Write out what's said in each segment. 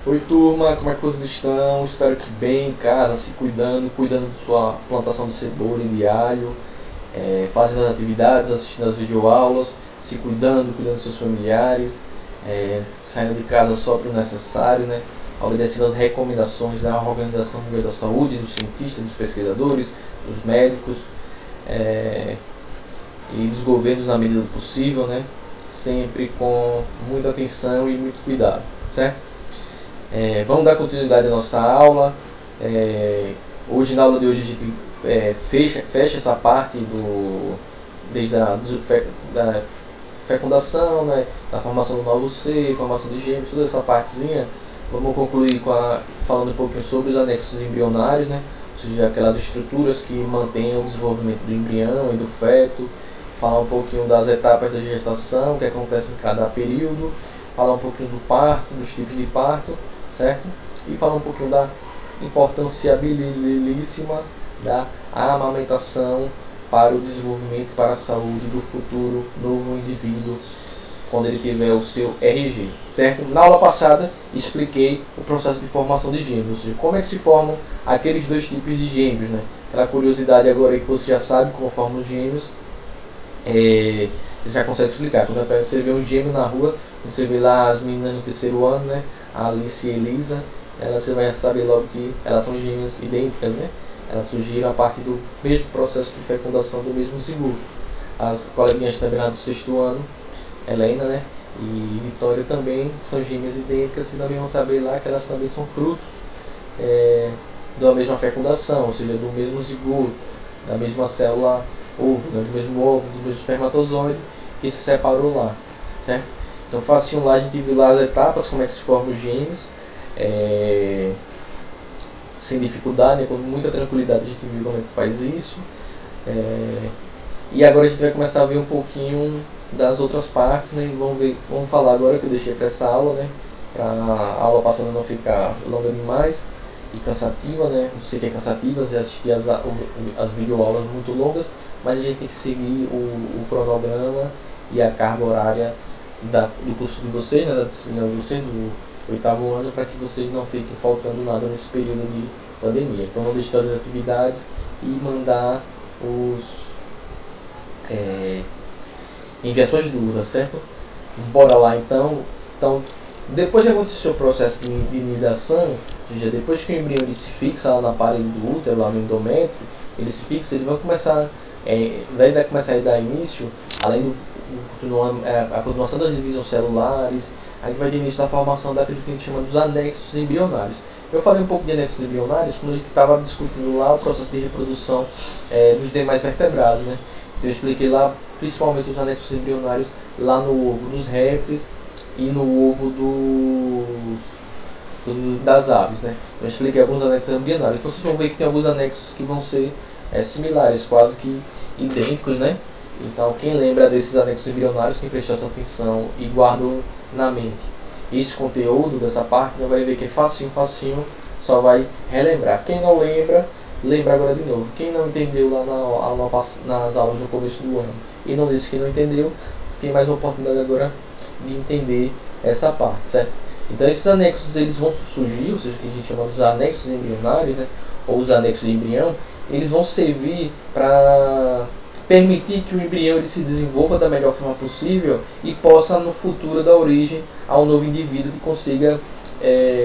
Oi turma, como é que vocês estão? Espero que bem em casa, se cuidando de sua plantação de cebola e de alho, fazendo as atividades, assistindo as videoaulas, se cuidando dos seus familiares, saindo de casa só para o necessário, né? Obedecendo as recomendações da Organização Mundial da Saúde, dos cientistas, dos pesquisadores, dos médicos e dos governos na medida do possível, né? Sempre com muita atenção e muito cuidado, certo? Vamos dar continuidade à nossa aula. Hoje, na aula de hoje, a gente fecha essa parte desde da fecundação, né, da formação do novo ser, formação de gêmeos, toda essa partezinha. Vamos concluir falando um pouquinho sobre os anexos embrionários, né, ou seja, aquelas estruturas que mantêm o desenvolvimento do embrião e do feto. Falar um pouquinho das etapas da gestação, que acontece em cada período. Falar um pouquinho do parto, dos tipos de parto, certo? E falar um pouquinho da importância habilíssima da amamentação para o desenvolvimento e para a saúde do futuro novo indivíduo quando ele tiver o seu RG, certo? Na aula passada expliquei o processo de formação de gêmeos, ou seja, como é que se formam aqueles dois tipos de gêmeos, né? Aquela curiosidade agora que você já sabe como formam os gêmeos, você já consegue explicar. Quando você vê um gêmeo na rua, quando você vê lá as meninas no terceiro ano, né, a Alice e a Elisa, você vai saber logo que elas são gêmeas idênticas, né? Elas surgiram a partir do mesmo processo de fecundação do mesmo zigoto. As coleguinhas também lá do sexto ano, Helena, né, e Vitória também são gêmeas idênticas, e também vão saber lá que elas também são frutos da mesma fecundação, ou seja, do mesmo zigoto, da mesma célula ovo, né, do mesmo ovo, do mesmo espermatozoide que se separou lá, certo? Então facinho lá a gente viu lá as etapas, como é que se formam os gêmeos, sem dificuldade, né, com muita tranquilidade a gente viu como é que faz isso, e agora a gente vai começar a ver um pouquinho das outras partes, né, e vamos falar agora que eu deixei para essa aula, né, para a aula passada não ficar longa demais e cansativa, né? Não sei que é cansativa, já assisti as videoaulas muito longas, mas a gente tem que seguir o cronograma e a carga horária do curso de vocês, né, da disciplina de vocês, do oitavo ano, para que vocês não fiquem faltando nada nesse período de pandemia. Então não deixe de fazer atividades e mandar enviar suas dúvidas, certo? Bora lá então. Depois que acontecer o processo de nidação, ou seja, depois que o embrião ele se fixa lá na parede do útero, lá no endométrio, ele se fixa, ele vai começar, vai começar a dar início, além a continuação das divisões celulares, a gente vai ter início da formação daquilo que a gente chama dos anexos embrionários. Eu falei um pouco de anexos embrionários quando a gente estava discutindo lá o processo de reprodução dos demais vertebrados, né? Então eu expliquei lá principalmente os anexos embrionários lá no ovo dos répteis e no ovo das aves, né? Então eu expliquei alguns anexos embrionários. Então vocês vão ver que tem alguns anexos que vão ser similares, quase que idênticos, né? Então quem lembra desses anexos embrionários, quem prestou essa atenção e guardou na mente esse conteúdo dessa parte, vai ver que é facinho, só vai relembrar. Quem não lembra, lembra agora de novo. Quem não entendeu lá nas aulas no começo do ano e não disse que não entendeu, tem mais uma oportunidade agora de entender essa parte, certo? Então esses anexos eles vão surgir, ou seja, que a gente chama dos anexos embrionários, né, ou os anexos de embrião, eles vão servir para permitir que o embrião ele se desenvolva da melhor forma possível e possa no futuro dar origem a um novo indivíduo que consiga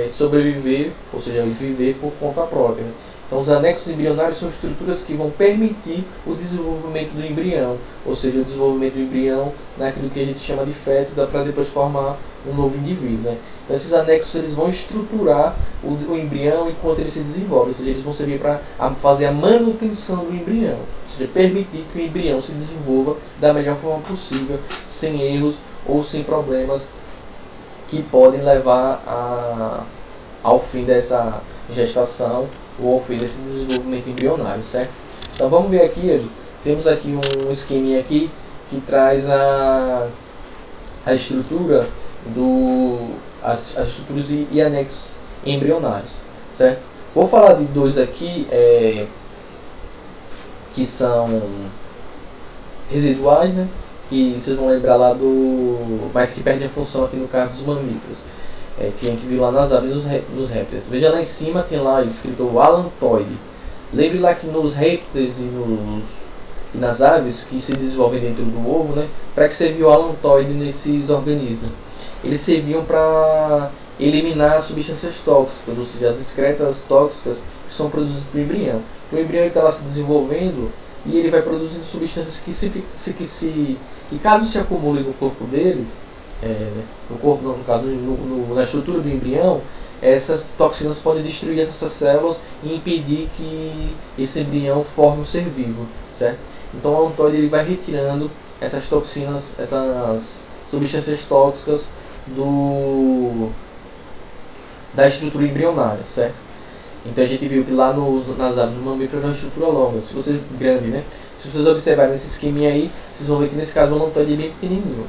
sobreviver, ou seja, viver por conta própria, né? Então os anexos embrionários são estruturas que vão permitir o desenvolvimento do embrião, ou seja, o desenvolvimento do embrião naquilo que a gente chama de feto, para depois formar um novo indivíduo, né? Então esses anexos eles vão estruturar o embrião enquanto ele se desenvolve, ou seja, eles vão servir para fazer a manutenção do embrião, ou seja, permitir que o embrião se desenvolva da melhor forma possível, sem erros ou sem problemas que podem levar ao fim dessa gestação ou ao fim desse desenvolvimento embrionário, certo? Então vamos ver aqui, temos aqui um esqueminha aqui que traz a estrutura as estruturas e anexos embrionários, certo? Vou falar de dois aqui que são residuais, né? Que vocês vão lembrar lá mas que perdem a função aqui no caso dos mamíferos. que a gente viu lá nas aves e nos répteis. Veja lá em cima, tem lá escrito o alantoide. Lembre lá que nos répteis e nas aves que se desenvolvem dentro do ovo, né, para que serviu o alantoide nesses organismos? Eles serviam para eliminar substâncias tóxicas, ou seja, as excretas tóxicas que são produzidas pelo embrião. O embrião está lá se desenvolvendo e ele vai produzindo substâncias que caso se acumulem no corpo dele, no corpo, no caso, na estrutura do embrião, essas toxinas podem destruir essas células e impedir que esse embrião forme um ser vivo, certo? Então o alantoide ele vai retirando essas toxinas, essas substâncias tóxicas da estrutura embrionária, certo? Então a gente viu que lá nas aves do mamífero é uma estrutura longa, se você grande, né? Se vocês observarem esse esqueminha aí, vocês vão ver que nesse caso o alantoide é bem pequenininho.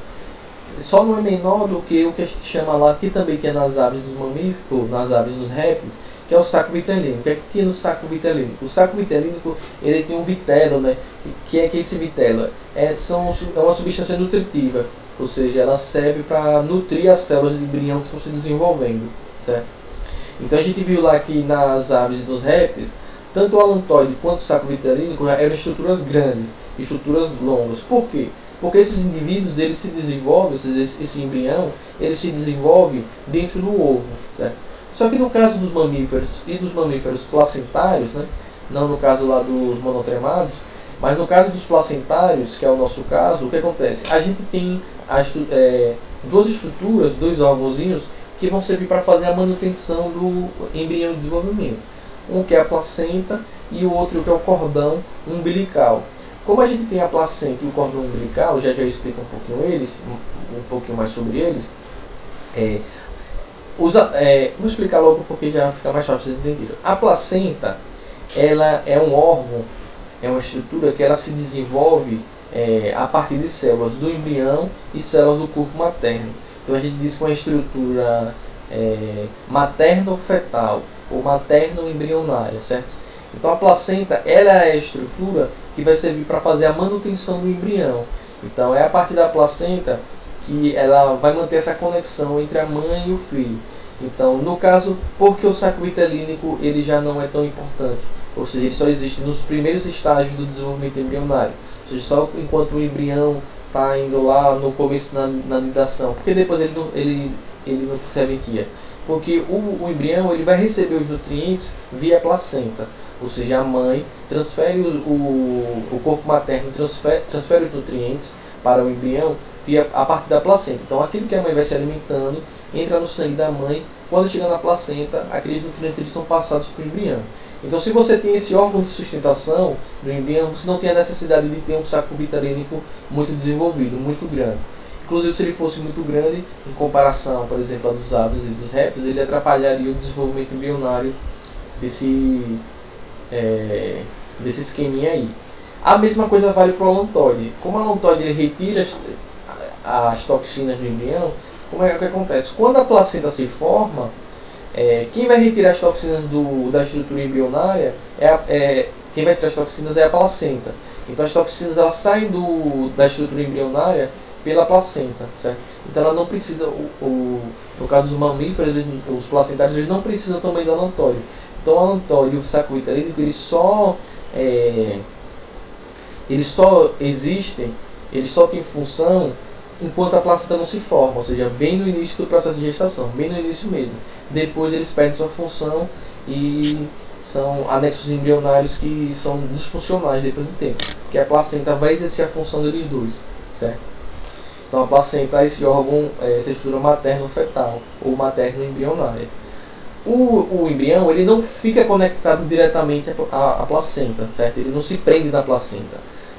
Só não é menor do que o que a gente chama lá, que também tem nas aves dos mamíferos, nas aves dos répteis, que é o saco vitelínico. O que é que tem no saco vitelínico? O saco vitelínico ele tem um vitelo, né? Que é que esse vitelo é uma substância nutritiva, ou seja, ela serve para nutrir as células de embrião que estão se desenvolvendo, certo? Então a gente viu lá que nas aves e nos répteis, tanto o alantoide quanto o saco vitelínico eram estruturas grandes, estruturas longas. Por quê? Porque esses indivíduos eles se desenvolvem, ou seja, esse embrião ele se desenvolve dentro do ovo, certo? Só que no caso dos mamíferos e dos mamíferos placentários, né, não no caso lá dos monotremados, mas no caso dos placentários, que é o nosso caso, o que acontece? A gente tem duas estruturas, dois órgãozinhos que vão servir para fazer a manutenção do embrião em desenvolvimento. Um que é a placenta e o outro que é o cordão umbilical. Como a gente tem a placenta e o cordão umbilical, já explico um pouquinho mais sobre eles. Vou explicar logo porque já fica mais fácil vocês entenderem. A placenta, ela é um órgão, é uma estrutura que ela se desenvolve a partir de células do embrião e células do corpo materno. Então a gente diz que é uma estrutura materno-fetal ou materno-embrionária, certo? Então a placenta ela é a estrutura que vai servir para fazer a manutenção do embrião. Então é a partir da placenta que ela vai manter essa conexão entre a mãe e o filho. Então, no caso, porque o saco vitelínico ele já não é tão importante, ou seja, ele só existe nos primeiros estágios do desenvolvimento embrionário, ou seja, só enquanto o embrião está indo lá no começo na nidação, porque depois ele não tem serventia. Porque o embrião ele vai receber os nutrientes via placenta, ou seja, a mãe transfere o corpo materno transfere os nutrientes para o embrião a partir da placenta. Então aquilo que a mãe vai se alimentando entra no sangue da mãe, quando chega na placenta, aqueles nutrientes eles são passados para o embrião. Então se você tem esse órgão de sustentação do embrião, você não tem a necessidade de ter um saco vitelínico muito desenvolvido, muito grande. Inclusive, se ele fosse muito grande, em comparação, por exemplo, a dos aves e dos répteis, ele atrapalharia o desenvolvimento embrionário desse esqueminha aí. A mesma coisa vale para o alantoide. Como o alantoide ele retira as toxinas do embrião, como é que acontece? Quando a placenta se forma, quem vai retirar as toxinas da estrutura embrionária quem vai tirar as toxinas é a placenta. Então as toxinas elas saem da estrutura embrionária pela placenta, certo? Então ela não precisa, no caso dos mamíferos, os placentários, eles não precisam também do alantoide. Então o alantoide e o saco vitelínico, eles só existem, eles só têm função enquanto a placenta não se forma, ou seja, bem no início do processo de gestação, bem no início mesmo. Depois eles perdem sua função e são anexos embrionários que são disfuncionais depois do tempo, porque a placenta vai exercer a função deles dois, certo? Então a placenta é esse órgão, essa estrutura materno-fetal ou materno-embrionária. O embrião ele não fica conectado diretamente à placenta, certo? Ele não se prende na placenta.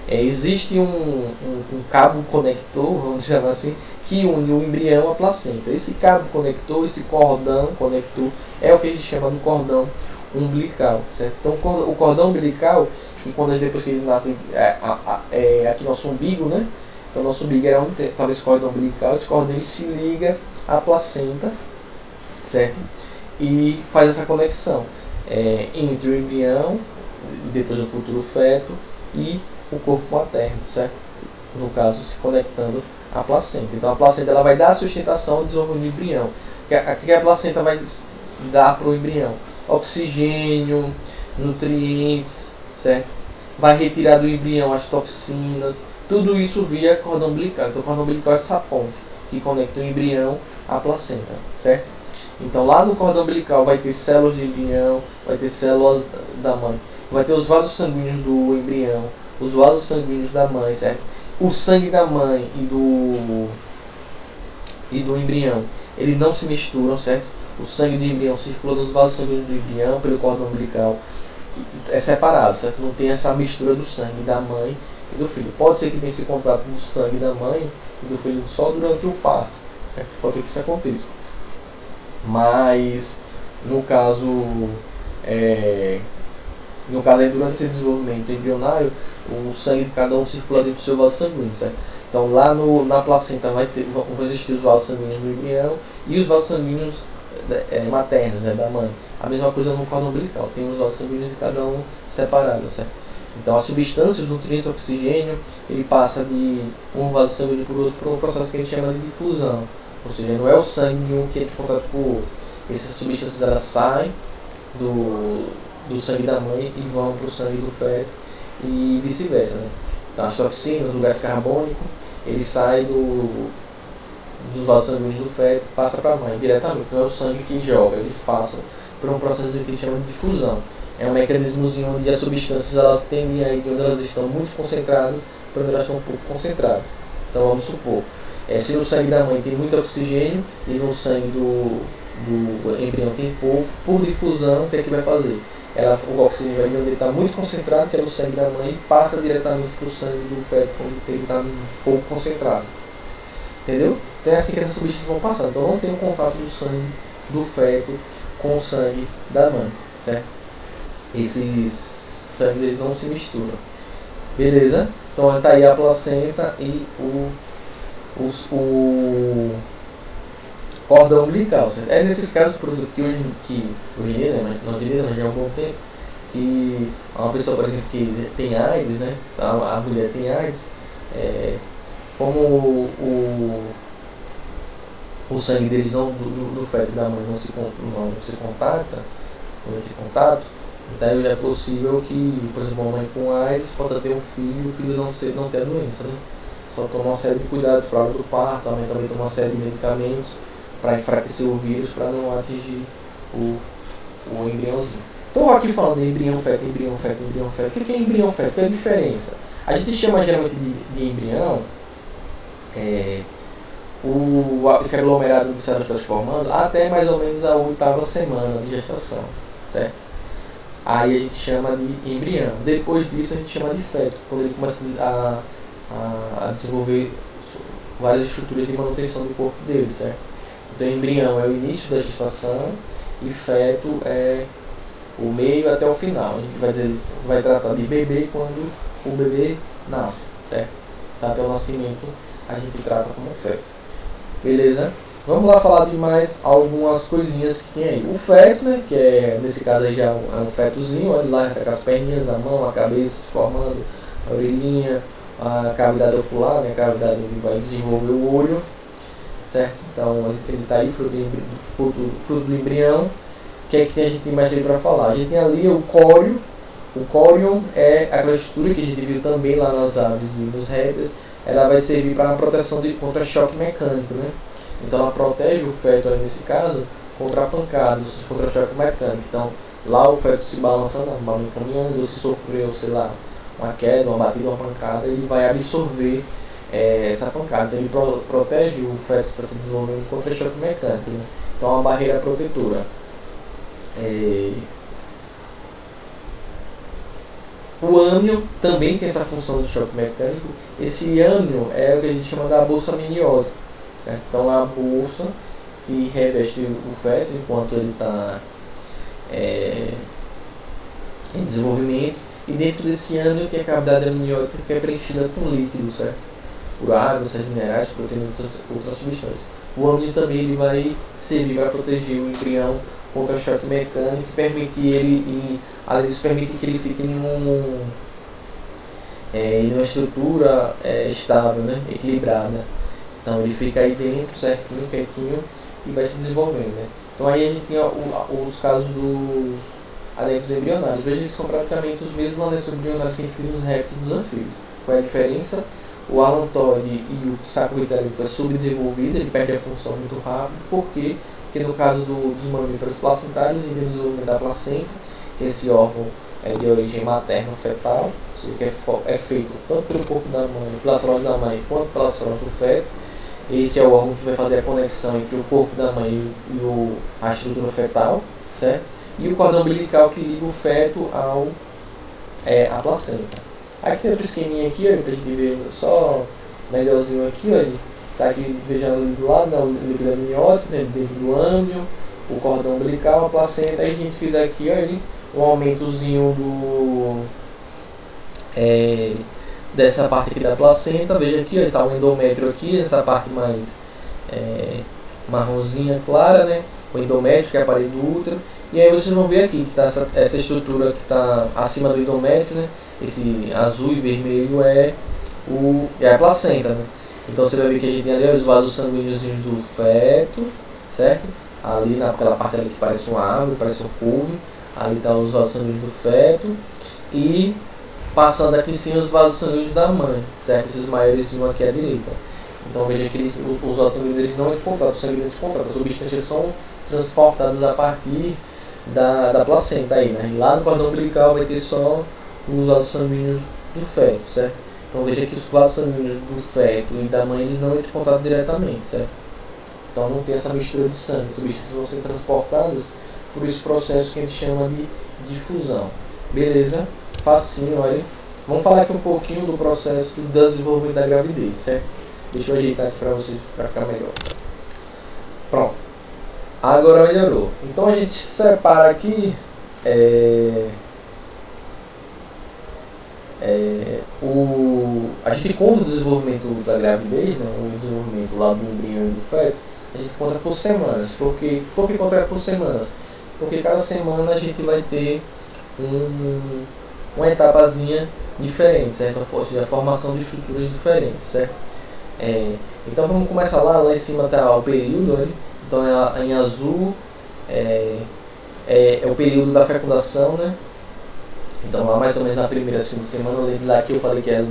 Existe um cabo conector, vamos chamar assim, que une o embrião à placenta. Esse cabo conector, esse cordão conector, é o que a gente chama do cordão umbilical, certo? Então o cordão umbilical, que depois que ele nasce, aqui nosso umbigo, né? Então nosso umbigo era onde estava esse cordão umbilical, esse cordão ele se liga à placenta, certo? E faz essa conexão entre o embrião, depois o futuro feto, e o corpo materno, certo? no caso se conectando à placenta. Então a placenta ela vai dar sustentação ao desenvolvimento do embrião. O que a placenta vai dar para o embrião? Oxigênio, nutrientes, certo? Vai retirar do embrião as toxinas, tudo isso via cordão umbilical. Então o cordão umbilical é essa ponte que conecta o embrião à placenta, certo? Então lá no cordão umbilical vai ter células do embrião, vai ter células da mãe, vai ter os vasos sanguíneos do embrião, os vasos sanguíneos da mãe, certo? O sangue da mãe e do embrião, eles não se misturam, certo? O sangue do embrião circula nos vasos sanguíneos do embrião pelo cordão umbilical, é separado, certo? Não tem essa mistura do sangue da mãe e do filho. Pode ser que tenha esse contato do sangue da mãe e do filho só durante o parto, certo? Pode ser que isso aconteça. Mas no caso aí, durante esse desenvolvimento embrionário, o sangue de cada um circula dentro do seu vaso sanguíneo, certo? Então lá na placenta vão existir os vasos sanguíneos do embrião e os vasos sanguíneos maternos, né, da mãe. A mesma coisa no cordão umbilical, tem os vasos sanguíneos de cada um separados, certo? Então as substâncias, os nutrientes, o oxigênio, ele passa de um vaso sanguíneo para o outro por um processo que a gente chama de difusão. Ou seja, não é o sangue de um que entra em contato com o outro. Essas substâncias elas saem do sangue da mãe e vão para o sangue do feto e vice-versa, né? Então as toxinas, o gás carbônico, ele sai dos vasos sanguíneos do feto e passa para a mãe diretamente. Não é o sangue que joga, eles passam por um processo que a gente chama de difusão. É um mecanismozinho onde as substâncias elas tendem a ir de onde elas estão muito concentradas para onde elas estão um pouco concentradas. Então vamos supor, se no sangue da mãe tem muito oxigênio e no sangue do embrião tem pouco, por difusão, o que é que vai fazer? O oxigênio vai de onde ele está muito concentrado, que é no sangue da mãe, e passa diretamente para o sangue do feto, onde ele está um pouco concentrado. Entendeu? Então é assim que essas substâncias vão passando. Então não tem o contato do sangue do feto com o sangue da mãe, certo? Esses sangues eles não se misturam. Beleza? Então está aí a placenta e o cordão umbilical, certo? É nesses casos, por exemplo, que hoje em dia, né, não hoje em dia, mas já há algum tempo, que uma pessoa, por exemplo, que tem AIDS, né, a mulher tem AIDS, como o sangue deles do feto e da mãe não se contata, não entra em contato, então é possível que, por exemplo, uma mãe com AIDS possa ter um filho e o filho não ter a doença, né? Só toma uma série de cuidados para a hora do parto, a mãe também toma uma série de medicamentos para enfraquecer o vírus, para não atingir o embriãozinho. Estou aqui falando de embrião feto. O que é embrião feto? Qual é a diferença? A gente chama geralmente de embrião esse aglomerado de células transformando até mais ou menos a 8ª semana de gestação, certo? Aí a gente chama de embrião. Depois disso a gente chama de feto, quando ele começa a desenvolver várias estruturas de manutenção do corpo dele, certo? Então embrião é o início da gestação e feto é o meio até o final. A gente vai tratar de bebê quando o bebê nasce, certo? Então, até o nascimento a gente trata como feto. Beleza? Vamos lá falar de mais algumas coisinhas que tem aí. O feto, né, que nesse caso aí já é um fetozinho, olha lá, tá com as perninhas, a mão, a cabeça se formando, a orelhinha, a cavidade ocular, né, a cavidade onde vai desenvolver o olho, certo? Então ele está aí, fruto do embrião. O que é que a gente tem mais ali para falar? A gente tem ali o córeo. O córion é aquela estrutura que a gente viu também lá nas aves e nos répteis. Ela vai servir para a proteção contra choque mecânico, né? Então ela protege o feto, aí, nesse caso, contra pancadas, contra choque mecânico. Então lá o feto se balançando, caminhando, ou se sofreu, sei lá, uma queda, uma batida, uma pancada, ele vai absorver essa pancada. Então ele protege o feto que está se desenvolvendo contra choque mecânico, né? Então é uma barreira protetora. O âmnio também tem essa função de choque mecânico. Esse âmnio é o que a gente chama da bolsa amniótica, certo? Então é a bolsa que reveste o feto enquanto ele está em desenvolvimento, e dentro desse âmnio tem a cavidade amniótica que é preenchida com líquido, certo? Por água, sais minerais, proteínas e outras substâncias. O âmnio também ele vai servir para proteger o embrião contra choque mecânico e permitir ele, além disso, permite que ele fique Ele é uma estrutura estável, né? Equilibrada. Então ele fica aí dentro, certinho, quietinho, e vai se desenvolvendo, né? Então aí a gente tem os casos dos anexos embrionários. Veja que são praticamente os mesmos anexos embrionários que a gente viu nos répteis e nos anfíbios. Qual é a diferença? O alantoide e o saco vitrélico é subdesenvolvido, ele perde a função muito rápido. Por quê? Porque no caso dos mamíferos placentários, a gente tem o desenvolvimento da placenta, que esse órgão é de origem materno-fetal, ou seja, que é feito tanto pelo corpo da mãe, pelas células da mãe, quanto pelas células do feto. Esse é o órgão que vai fazer a conexão entre o corpo da mãe e a estrutura fetal, certo? E o cordão umbilical que liga o feto à placenta. Aqui tem outro esqueminha aqui, olha, pra gente ver só melhorzinho aqui, olha. Tá aqui, vejando ali do lado, o líquido amniótico, né, dentro do âmbio, o cordão umbilical, a placenta. Aí a gente fiz aqui, olha, um aumentozinho dessa parte aqui da placenta. Veja aqui, está o endométrio aqui, essa parte mais marronzinha clara, né? O endométrio, que é a parede do útero. E aí vocês vão ver aqui que tá essa estrutura que está acima do endométrio, né? Esse azul e vermelho é a placenta, né? Então você vai ver que a gente tem ali os vasos sanguíneos do feto, certo? Ali naquela parte ali que parece uma árvore, parece um couve. Ali está os vasos sanguíneos do feto. E passando aqui em cima os vasos sanguíneos da mãe, certo? Esses maiores vão aqui à direita. Então veja que os vasos sanguíneos eles não entram em contato, os sanguíneos entram em contato. As substâncias são transportadas a partir da placenta aí, né? E lá no cordão umbilical vai ter só os vasos sanguíneos do feto, certo? Então veja que os vasos sanguíneos do feto e da mãe eles não entram em contato diretamente, certo? Então não tem essa mistura de sangue, as substâncias vão ser transportadas por esse processo que a gente chama de difusão. Beleza? Facinho, olha. Vamos falar aqui um pouquinho do processo do desenvolvimento da gravidez, certo? Deixa eu ajeitar aqui para vocês, para ficar melhor. Pronto. Agora melhorou. Então a gente separa aqui a gente conta o desenvolvimento da gravidez, né, o desenvolvimento lá do embrião e do feto, a gente conta por semanas. Por que conta por semanas? Porque cada semana a gente vai ter uma etapazinha diferente, certo? A formação de estruturas diferentes, certo? Então vamos começar lá em cima está o período, né? Então em azul é o período da fecundação, né? Então lá mais ou menos na primeira, segunda semana, lá que eu falei que é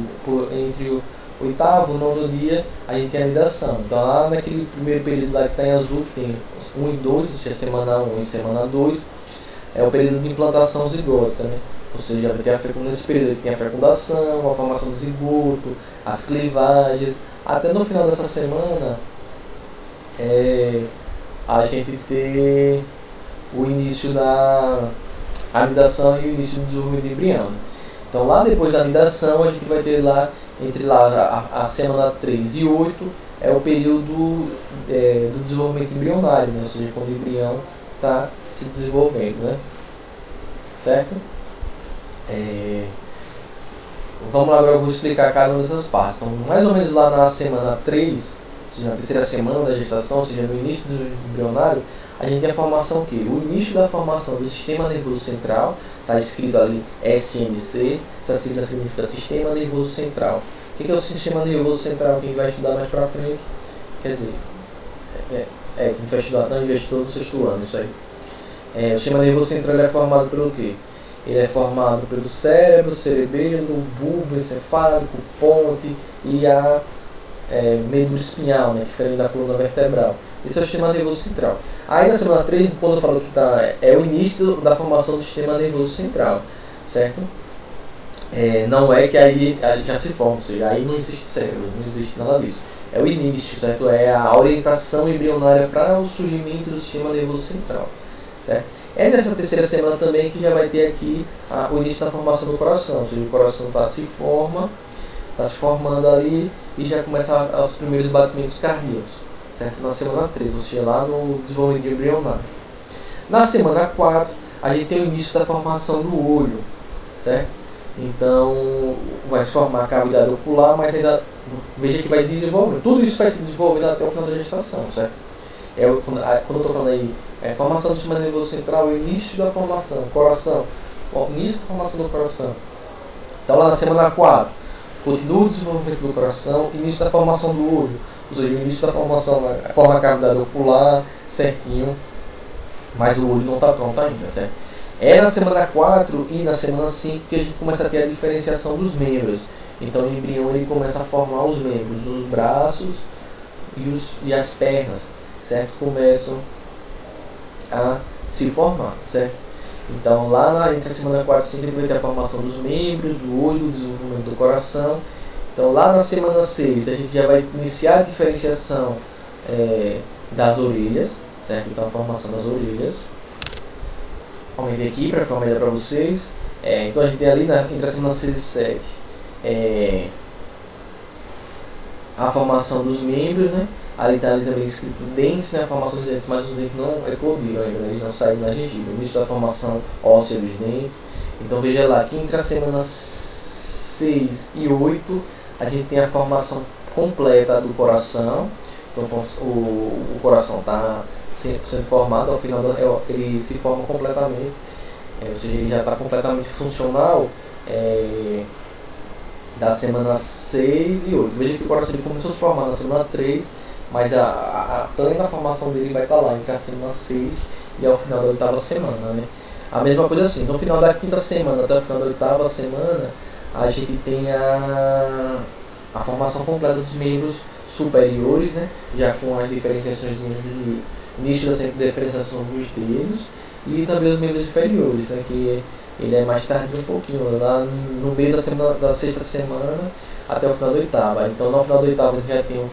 entre o oitavo e o nono dia, a gente tem a nidação. Então lá naquele primeiro período lá que está em azul, que tem 1 e 2, que é semana 1 e semana 2, é o período de implantação zigótica, né? Ou seja, vai ter nesse período que tem a fecundação, a formação do zigoto, as clivagens. Até no final dessa semana, a gente ter o início da anidação e o início do desenvolvimento do embrião. Então lá depois da anidação, a gente vai ter lá, entre lá a semana 3 e 8, é o período do desenvolvimento embrionário, né? Ou seja, quando o embrião está se desenvolvendo, né? Certo? Vamos lá, agora eu vou explicar cada uma dessas partes. Então, mais ou menos lá na semana 3, ou seja, na terceira semana da gestação, ou seja, no início do desenvolvimento embrionário, a gente tem a formação que o início da formação do sistema nervoso central, está escrito ali SNC, essa sigla significa Sistema Nervoso Central. O que é o Sistema Nervoso Central que a gente vai estudar mais para frente? Quer dizer, que a gente vai estudar, não investiu no sexto ano, isso aí. O sistema nervoso central é formado pelo quê? Ele é formado pelo cérebro, cerebelo, bulbo encefálico, ponte e a medula espinhal, né, que fica da coluna vertebral. Esse é o sistema nervoso central. Aí na semana 3, quando eu falo que é o início da formação do sistema nervoso central, certo? Não é que aí já se forma, ou seja, aí não existe cérebro, não existe nada disso. É o início, certo? É a orientação embrionária para o surgimento do sistema nervoso central, certo? É nessa terceira semana também que já vai ter aqui o início da formação do coração, ou seja, o coração está se formando ali e já começa os primeiros batimentos cardíacos, certo? Na semana 3, ou seja, lá no desenvolvimento embrionário. Na semana 4, a gente tem o início da formação do olho, certo? Então, vai se formar a cavidade ocular, mas ainda, veja que vai desenvolvendo. Tudo isso vai se desenvolvendo até o final da gestação, certo? Quando eu estou falando aí, formação do sistema nervoso central, início da formação, coração, início da formação do coração. Então lá na semana 4, continua o desenvolvimento do coração, início da formação do olho, ou seja, o início da formação, forma a cavidade ocular certinho, mas o olho não está pronto ainda, certo? É na semana 4 e na semana 5 que a gente começa a ter a diferenciação dos membros. Então o embrião ele começa a formar os membros, os braços e as pernas, certo? Começam a se formar, certo? Então lá entre a semana 4 e 5 a gente vai ter a formação dos membros, do olho, o desenvolvimento do coração. Então lá na semana 6 a gente já vai iniciar a diferenciação das orelhas, certo? Então a formação das orelhas. Aumentei aqui para ficar melhor para vocês. Então a gente tem ali entre a semana 6 e 7 a formação dos membros, né? Ali está também escrito dentes, né? A formação dos dentes, mas os dentes não eclodiram ainda, né? Eles não saíram na gengiva. Início da formação óssea dos dentes. Então veja lá que entre a semana 6 e 8 a gente tem a formação completa do coração. Então o coração está 100% formado, ao final ele se forma completamente, ou seja, ele já está completamente funcional da semana 6 e 8. Veja que o coração ele começou a se formar na semana 3, mas a plena formação dele vai estar lá entre a semana 6 e ao final da 8ª semana, né? A mesma coisa assim, no final da 5ª semana até o final da 8ª semana, a gente tem a formação completa dos membros superiores, né? Já com as diferenciações de início da diferenciação dos dedos, e também os membros inferiores, né? Que ele é mais tarde um pouquinho, lá no meio da 6ª semana até o final da 8ª. Então no final da 8ª você já tem o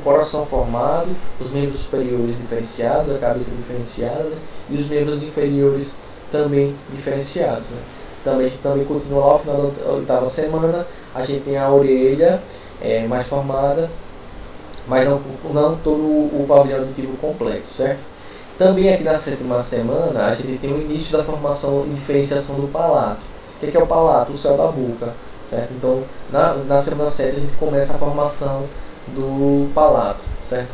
coração formado, os membros superiores diferenciados, a cabeça diferenciada, né? E os membros inferiores também diferenciados, né? Também continua lá ao final da 8ª semana, a gente tem a orelha mais formada, mas não todo o pavilhão auditivo completo, certo? Também aqui na 7ª semana a gente tem o início da formação e diferenciação do palato. O que é o palato? O céu da boca, certo? Então na semana 7 a gente começa a formação do palato, certo?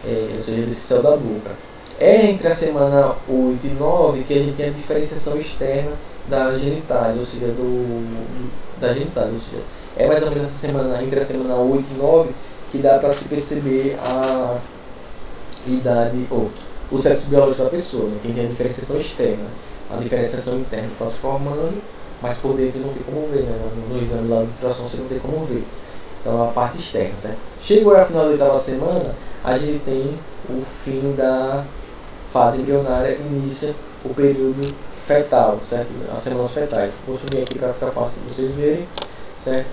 Ou seja, desse céu da boca. É entre a semana 8 e 9 que a gente tem a diferenciação externa da genitália, ou seja, da genitália, ou seja, é mais ou menos entre a semana 8 e 9 que dá para se perceber a idade ou o sexo biológico da pessoa, né? Quem tem a diferenciação externa. A diferenciação interna está se formando, mas por dentro não tem como ver, né? No exame lá de ultrassom você não tem como ver. Então a parte externa, certo? Chegou ao final da 8ª semana, a gente tem o fim da fase embrionária, inicia o período fetal, certo? As semanas fetais. Vou subir aqui para ficar fácil de vocês verem, certo?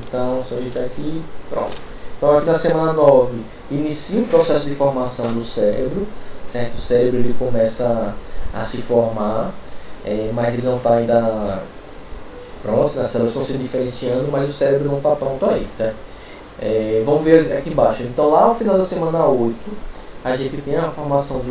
Então, só digitar aqui, pronto. Então aqui na semana 9 inicia o processo de formação do cérebro, certo? O cérebro ele começa a se formar, mas ele não está ainda pronto, as células estão se diferenciando, mas o cérebro não está pronto aí, certo? Vamos ver aqui embaixo. Então lá no final da semana 8 a gente tem a formação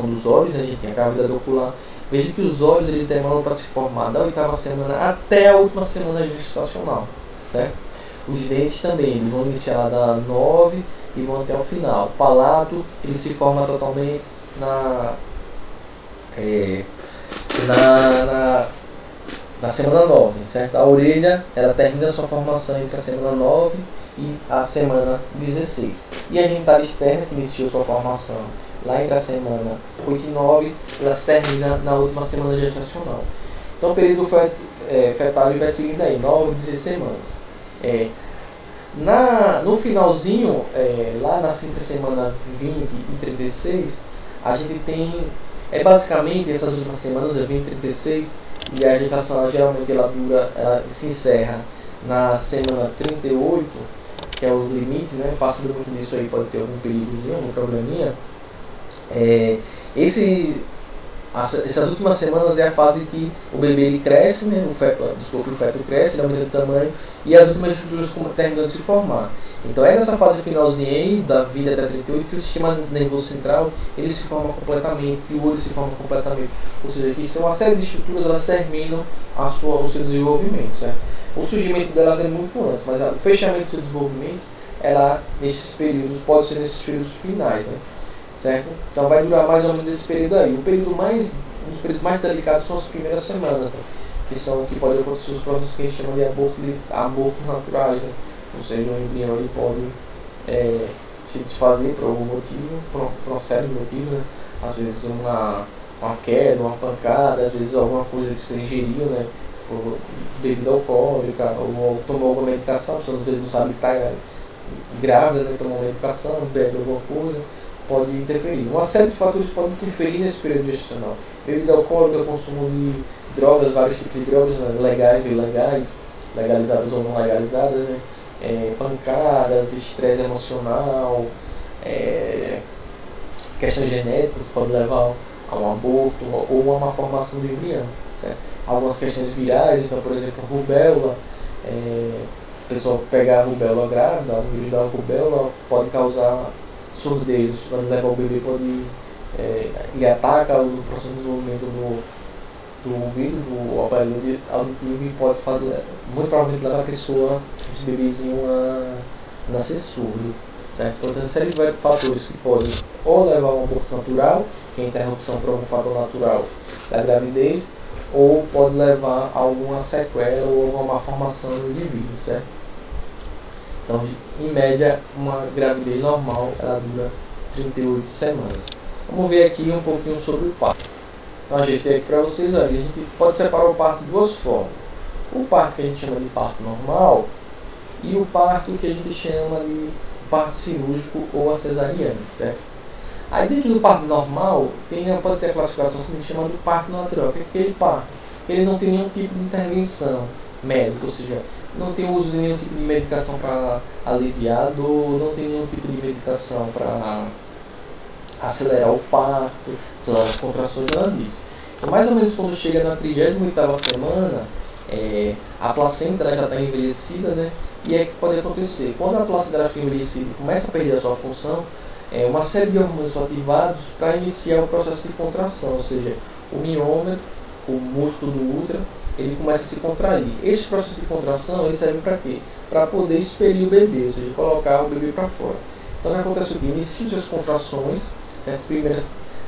dos olhos, né? A gente tem a cavidade ocular. Veja que os olhos eles demoram para se formar da 8ª semana até a última semana gestacional, certo? Os dentes também, eles vão iniciar lá da 9 e vão até o final. O palato, ele se forma totalmente na semana 9, certo? A orelha, ela termina sua formação entre a semana 9 e a semana 16. E a genitália externa, que iniciou sua formação lá entre a semana 8 e 9, ela se termina na última semana gestacional. Então o período fetal vai seguindo aí, 9 e 16 semanas. No finalzinho, lá entre a semana 20 e 36, a gente tem, basicamente essas últimas semanas, 20 e 36, e a gestação geralmente ela se encerra na semana 38, que é o limite, né? Passando muito disso aí pode ter algum perigozinho, algum probleminha. Essas últimas semanas é a fase que o bebê ele cresce, né? O feto cresce, ele aumenta de tamanho e as últimas estruturas terminam de se formar. Então é nessa fase finalzinha aí, da vida até 38, que o sistema nervoso central ele se forma completamente, que o olho se forma completamente. Ou seja, que são uma série de estruturas, elas terminam o seu desenvolvimento, certo? O surgimento delas é muito antes, mas o fechamento do seu desenvolvimento é lá nesses períodos, pode ser nesses períodos finais, né? Certo? Então vai durar mais ou menos esse período aí. Um dos períodos mais delicados são as primeiras semanas, né? que pode acontecer os processos que a gente chama de abortos naturais, né? Ou seja, o embrião ele pode se desfazer por algum motivo, por uma série de motivos, né? Às vezes uma queda, uma pancada, às vezes alguma coisa que você ingeriu, né? Tipo, bebida alcoólica, ou tomou alguma medicação, você às vezes não sabe que está grávida, né? Tomou uma medicação, bebe alguma coisa, pode interferir. Uma série de fatores podem interferir nesse período gestacional. Bebida alcoólica, consumo de drogas, vários tipos de drogas, né? Legais e ilegais, legalizadas ou não legalizadas, né? Pancadas, estresse emocional, questões genéticas pode levar a um aborto ou uma malformação do embrião, certo? Algumas questões virais, então, por exemplo, rubéola, a pessoa pegar a rubéola grávida, o vírus da rubéola pode causar surdez, quando leva o bebê pode ele ataca o processo de desenvolvimento do ouvido, do aparelho auditivo, e pode fazer, muito provavelmente levar a pessoa, esse bebezinho, a nascer surdo, certo? Então tem uma série de fatores que podem ou levar a um aborto natural, que é a interrupção por algum fator natural da gravidez, ou pode levar a alguma sequela ou alguma malformação no indivíduo, certo? Então, em média, uma gravidez normal ela dura 38 semanas. Vamos ver aqui um pouquinho sobre o parto. Então a gente tem aqui para vocês, olha, a gente pode separar o parto de duas formas. O parto que a gente chama de parto normal e o parto que a gente chama de parto cirúrgico ou a cesariana, certo? Aí dentro do parto normal pode ter a classificação que a gente chama de parto natural, que é aquele parto que ele não tem nenhum tipo de intervenção médica, ou seja, não tem uso de nenhum tipo de medicação para aliviar a dor, não tem nenhum tipo de medicação para acelerar o parto, acelerar as contrações, nada disso. Então, mais ou menos quando chega na 38ª semana, a placenta já está envelhecida, né? E é que pode acontecer. Quando a placenta fica envelhecida e começa a perder a sua função, uma série de hormônios são ativados para iniciar o processo de contração, ou seja, o miômetro, o músculo do útero, ele começa a se contrair. Esse processo de contração ele serve para quê? Para poder expelir o bebê, ou seja, colocar o bebê para fora. Então, o que acontece aqui? Iniciam as contrações, certo? Primeiro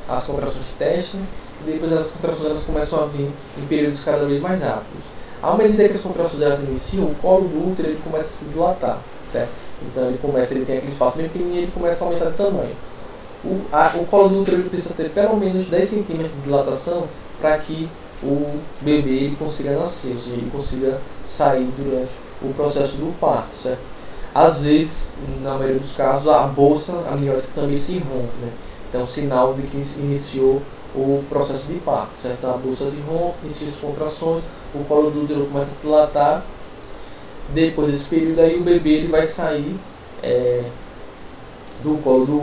as contrações teste, e depois as contrações elas começam a vir em períodos cada vez mais rápidos. À medida que as contrações elas iniciam, o colo do útero ele começa a se dilatar, certo? Então ele tem aquele espaço bem pequenininho e ele começa a aumentar de tamanho. O colo do útero ele precisa ter pelo menos 10 centímetros de dilatação para que o bebê ele consiga nascer, ou seja, ele consiga sair durante o processo do parto, certo? Às vezes, na maioria dos casos, a bolsa amniótica também se rompe, né? Então, sinal de que iniciou o processo de parto, certo? Então, a bolsa se rompe, inicia as contrações, o colo do útero começa a se dilatar. Depois desse período aí, o bebê ele vai sair via colo do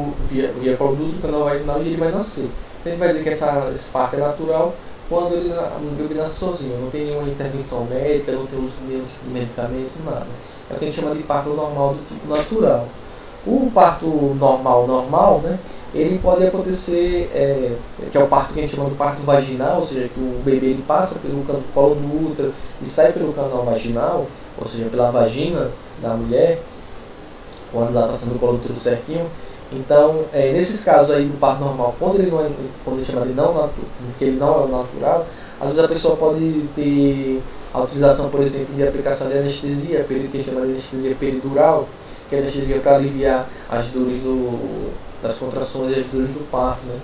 útero, canal vaginal, e ele vai nascer. Então, a gente vai dizer que esse parto é natural quando o bebê nasce sozinho, não tem nenhuma intervenção médica, não tem uso de nenhum tipo de medicamento, nada. É o que a gente chama de parto normal do tipo natural. O parto normal, né, ele pode acontecer, que é o parto que a gente chama de parto vaginal, ou seja, que o bebê ele passa pelo colo do útero e sai pelo canal vaginal, ou seja, pela vagina da mulher, quando ela está sendo o colo do útero certinho. Então, nesses casos aí do parto normal, quando ele chama de que ele não é natural, às vezes a pessoa pode ter a utilização, por exemplo, de aplicação de anestesia, que a gente chama de anestesia peridural, que é anestesia para aliviar as dores das contrações e as dores do parto, né?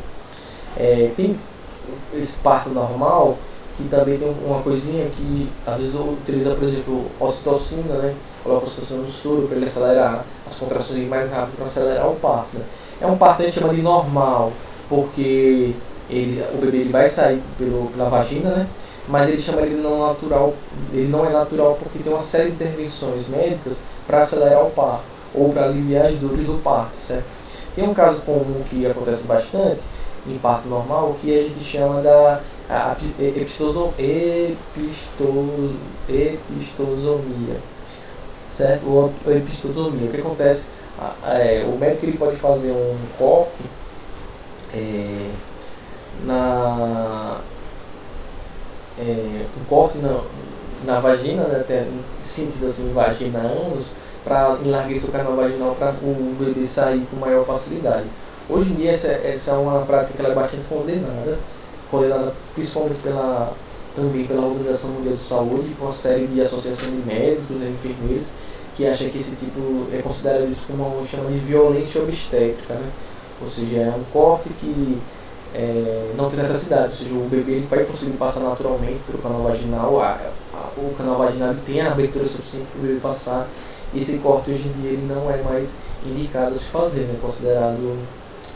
Tem esse parto normal, que também tem uma coisinha que às vezes utiliza, por exemplo, ocitocina, né? Coloca ocitocina no soro para ele acelerar as contrações mais rápido, para acelerar o parto, né? É um parto que a gente chama de normal, porque o bebê ele vai sair pela vagina, né? Mas ele chama ele não natural, ele não é natural porque tem uma série de intervenções médicas para acelerar o parto ou para aliviar as dores do parto, certo? Tem um caso comum que acontece bastante em parto normal, que a gente chama da epistosomia, certo? Ou epistosomia. O que acontece? O médico ele pode fazer um corte na vagina, né, até sentido assim, vagina anos, para enlarguecer o canal vaginal para o bebê sair com maior facilidade. Hoje em dia essa é uma prática que ela é bastante condenada principalmente pela também pela Organização Mundial de Saúde e por uma série de associações de médicos, né, enfermeiros, que acham que esse tipo é considerado isso como uma chama de violência obstétrica, né? Ou seja, é um corte que não tem necessidade, ou seja, o bebê ele vai conseguir passar naturalmente pelo canal vaginal, o canal vaginal tem a abertura suficiente para o bebê passar, e esse corte hoje em dia ele não é mais indicado a se fazer, né? Considerado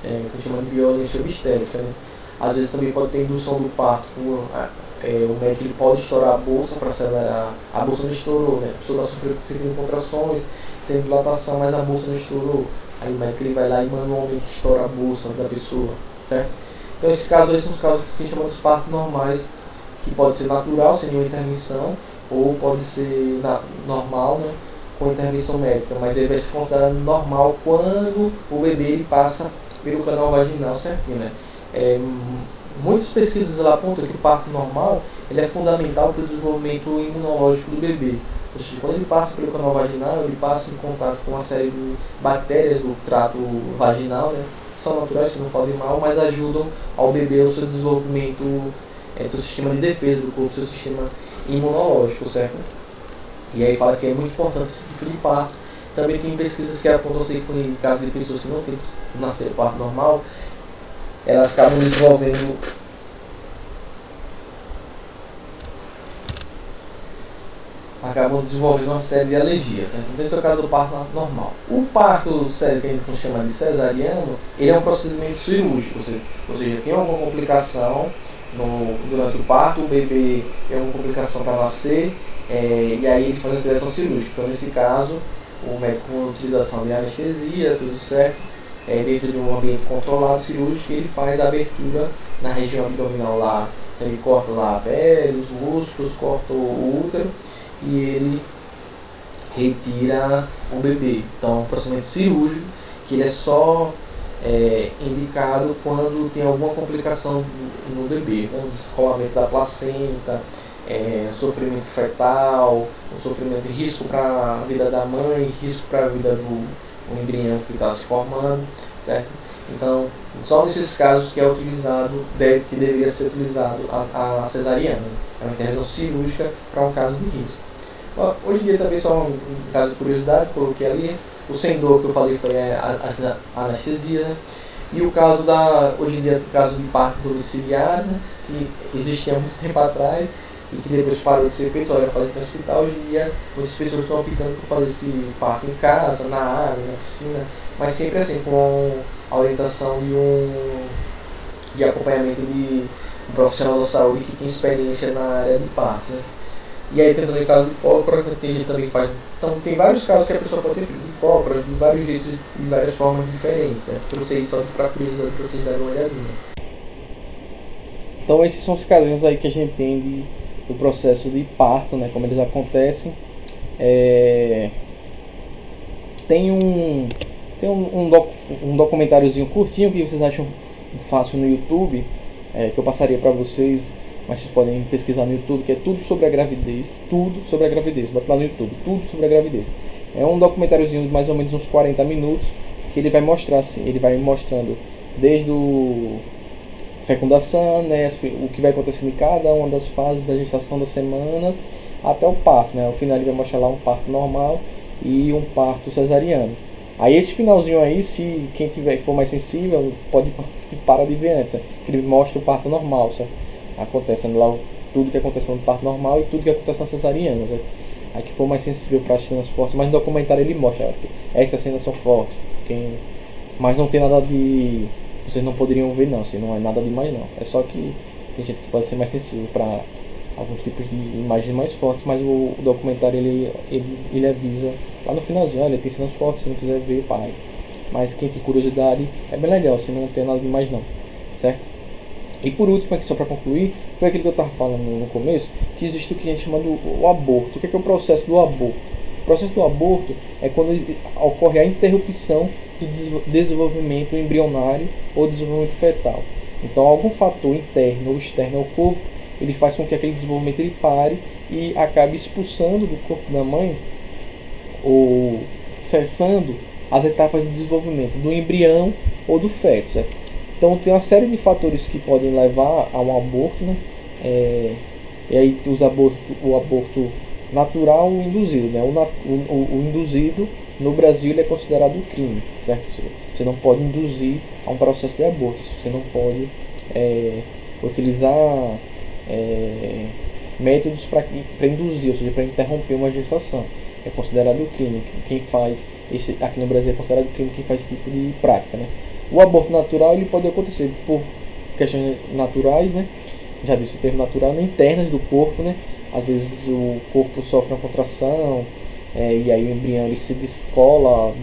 que a gente chama de violência obstétrica, né? Às vezes também pode ter indução do parto, o médico ele pode estourar a bolsa para acelerar, a bolsa não estourou, né? A pessoa está sentindo contrações, tem dilatação, mas a bolsa não estourou, aí o médico ele vai lá e manualmente estoura a bolsa da pessoa, certo? Então esses casos aí são os casos que a gente chama de partos normais, que pode ser natural, sem nenhuma intervenção, ou pode ser normal, né, com intervenção médica, mas ele vai ser considerado normal quando o bebê ele passa pelo canal vaginal certinho, né? Muitas pesquisas lá apontam que o parto normal ele é fundamental para o desenvolvimento imunológico do bebê. Ou seja, quando ele passa pelo canal vaginal, ele passa em contato com uma série de bactérias do trato vaginal, né, que são naturais, que não fazem mal, mas ajudam ao bebê o seu desenvolvimento do seu sistema de defesa do corpo, seu sistema imunológico, certo? E aí fala que é muito importante esse tipo de parto. Também tem pesquisas que apontam que em casos de pessoas que não têm nascer parto normal, elas acabam desenvolvendo uma série de alergias, certo? Então esse é o caso do parto normal. O parto sério, que a gente chama de cesariano, ele é um procedimento cirúrgico, ou seja, tem alguma complicação durante o parto, o bebê tem uma complicação para nascer, e aí ele faz a intervenção cirúrgica. Então nesse caso, o médico com utilização de anestesia, tudo certo, dentro de um ambiente controlado cirúrgico, ele faz a abertura na região abdominal lá, então ele corta lá a pele, os músculos, corta o útero e ele retira o bebê. Então é um procedimento cirúrgico que ele é só indicado quando tem alguma complicação no bebê, um descolamento da placenta, sofrimento fetal, um sofrimento, risco para a vida da mãe, risco para a vida do embrião que está se formando, certo? Então, só nesses casos que é utilizado, que deveria ser utilizado a cesariana, é uma intervenção cirúrgica para um caso de risco. Hoje em dia também só um caso de curiosidade, coloquei ali, o sem dor que eu falei foi a anestesia, né? E o caso hoje em dia tem caso de parto domiciliar, né, que existia há muito tempo atrás e que depois parou de ser feito, só ia fazer no hospital. Hoje em dia muitas pessoas estão optando por fazer esse parto em casa, na água, na piscina, mas sempre assim com a orientação de acompanhamento de um profissional da saúde que tem experiência na área de parto, né? E aí tem também o caso de cócoras, tem gente também que faz. Então tem vários casos que a pessoa pode ter filho de cócoras, de vários jeitos, de várias formas diferentes. Trouxe aí só para curiosidade para vocês darem uma olhadinha. Então esses são os casinhos aí que a gente tem do processo de parto, né, como eles acontecem. Tem um documentáriozinho curtinho que vocês acham fácil no YouTube, que eu passaria para vocês, mas vocês podem pesquisar no YouTube, que é tudo sobre a gravidez, bota lá no YouTube, tudo sobre a gravidez. É um documentáriozinho de mais ou menos uns 40 minutos, que ele vai mostrar assim, ele vai mostrando desde fecundação, né, o que vai acontecendo em cada uma das fases da gestação das semanas, até o parto, né? Ao final ele vai mostrar lá um parto normal e um parto cesariano. Aí esse finalzinho aí, se quem for mais sensível, pode parar de ver antes, né? Que ele mostra o parto normal, certo? Acontecendo lá tudo que acontece no parto normal e tudo que acontece na cesariana, certo? Aí que for mais sensível para as cenas fortes, mas no documentário ele mostra que essas cenas são fortes, mas não tem nada de... Vocês não poderiam ver não, assim, não é nada demais não. É só que tem gente que pode ser mais sensível para alguns tipos de imagens mais fortes, mas o documentário ele avisa lá no finalzinho, olha, tem cenas fortes, se não quiser ver, pai. Mas quem tem curiosidade, é bem legal, assim, não tem nada demais não, certo? E por último, aqui só para concluir, foi aquilo que eu estava falando no começo, que existe o que a gente chama do aborto. O que é o processo do aborto? O processo do aborto é quando ocorre a interrupção do desenvolvimento embrionário ou desenvolvimento fetal. Então algum fator interno ou externo ao corpo, ele faz com que aquele desenvolvimento ele pare e acabe expulsando do corpo da mãe ou cessando as etapas de desenvolvimento do embrião ou do feto, certo? Então tem uma série de fatores que podem levar a um aborto, né? E aí o aborto natural e induzido, né? O induzido no Brasil ele é considerado crime, certo? Você não pode induzir a um processo de aborto, você não pode utilizar métodos para induzir, ou seja, para interromper uma gestação. É considerado crime. Quem faz aqui no Brasil é considerado crime quem faz esse tipo de prática, né? O aborto natural ele pode acontecer por questões naturais, né? Já disse o termo natural, né? Internas do corpo, né? Às vezes o corpo sofre uma contração e aí o embrião ele se descola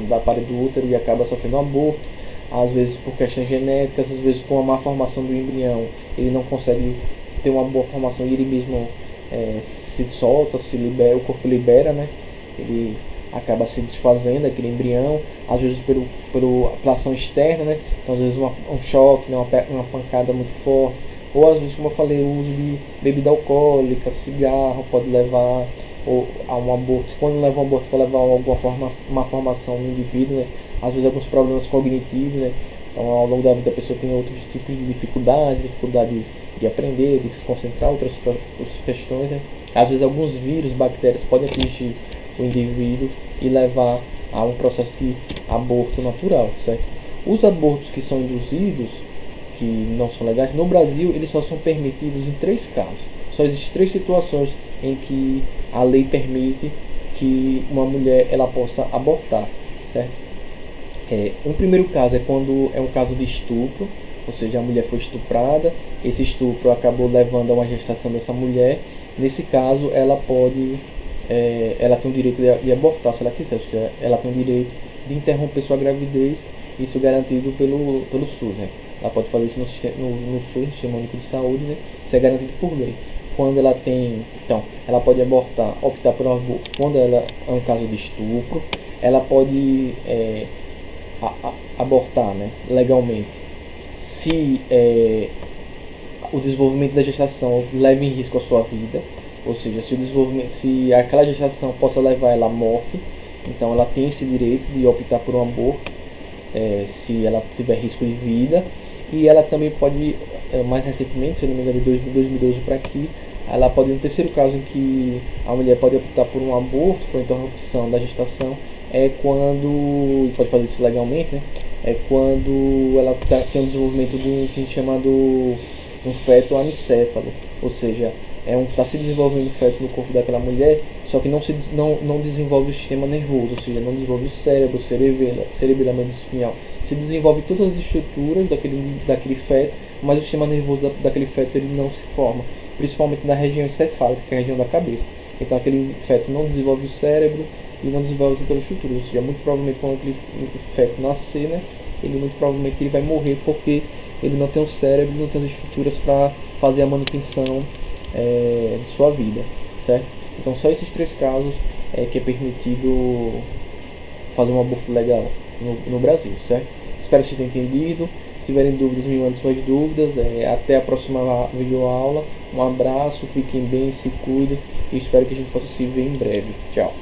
da parede do útero e acaba sofrendo um aborto. Às vezes por questões genéticas, às vezes por uma má formação do embrião, ele não consegue ter uma boa formação e ele mesmo se solta, se libera, o corpo libera, né? Ele acaba se desfazendo aquele embrião, às vezes pela ação externa, né? Então às vezes um choque, né? uma pancada muito forte, ou às vezes, como eu falei, o uso de bebida alcoólica, cigarro pode levar a um aborto. Quando leva um aborto pode levar a alguma má formação no indivíduo, né? Às vezes alguns problemas cognitivos, né? Então ao longo da vida a pessoa tem outros tipos de dificuldades de aprender, de se concentrar, outras questões, né? Às vezes alguns vírus, bactérias podem atingir o indivíduo e levar a um processo de aborto natural, certo? Os abortos que são induzidos, que não são legais, no Brasil eles só são permitidos em 3 casos. Só existem 3 situações em que a lei permite que uma mulher ela possa abortar, certo? Um primeiro caso é quando é um caso de estupro, ou seja, a mulher foi estuprada, esse estupro acabou levando a uma gestação dessa mulher. Nesse caso, ela pode, ela tem o direito de abortar se ela quiser, ou seja, ela tem o direito de interromper sua gravidez, isso garantido pelo SUS, né? Ela pode fazer isso no SUS, no Sistema Único de Saúde, né? Isso é garantido por lei. Quando ela tem, então, ela pode abortar, optar por um aborto quando ela é um caso de estupro, ela pode abortar, né, legalmente, se o desenvolvimento da gestação leva em risco a sua vida, ou seja, se aquela gestação possa levar ela à morte, então ela tem esse direito de optar por um aborto, se ela tiver risco de vida. E ela também pode, mais recentemente, se eu não me engano, de 2012 para aqui, ela pode, no terceiro caso em que a mulher pode optar por um aborto, por interrupção da gestação, quando, pode fazer isso legalmente, né? É quando ela tem um desenvolvimento de um que a gente chama um feto anicéfalo, ou seja, está se desenvolvendo o feto no corpo daquela mulher, só que não desenvolve o sistema nervoso, ou seja, não desenvolve o cérebro, cerebelo espinhal. Se desenvolve todas as estruturas daquele feto, mas o sistema nervoso daquele feto ele não se forma, principalmente na região encefálica, que é a região da cabeça. Então aquele feto não desenvolve o cérebro e não desenvolve as outras estruturas, ou seja, muito provavelmente quando aquele feto nascer, né, muito provavelmente ele vai morrer porque ele não tem o cérebro, não tem as estruturas para fazer a manutenção de sua vida, certo? Então só esses 3 casos que é permitido fazer um aborto legal no Brasil, certo? Espero que vocês tenham entendido. Se tiverem dúvidas, me mandem suas dúvidas. Até a próxima videoaula. Um abraço, fiquem bem, se cuidem e espero que a gente possa se ver em breve. Tchau!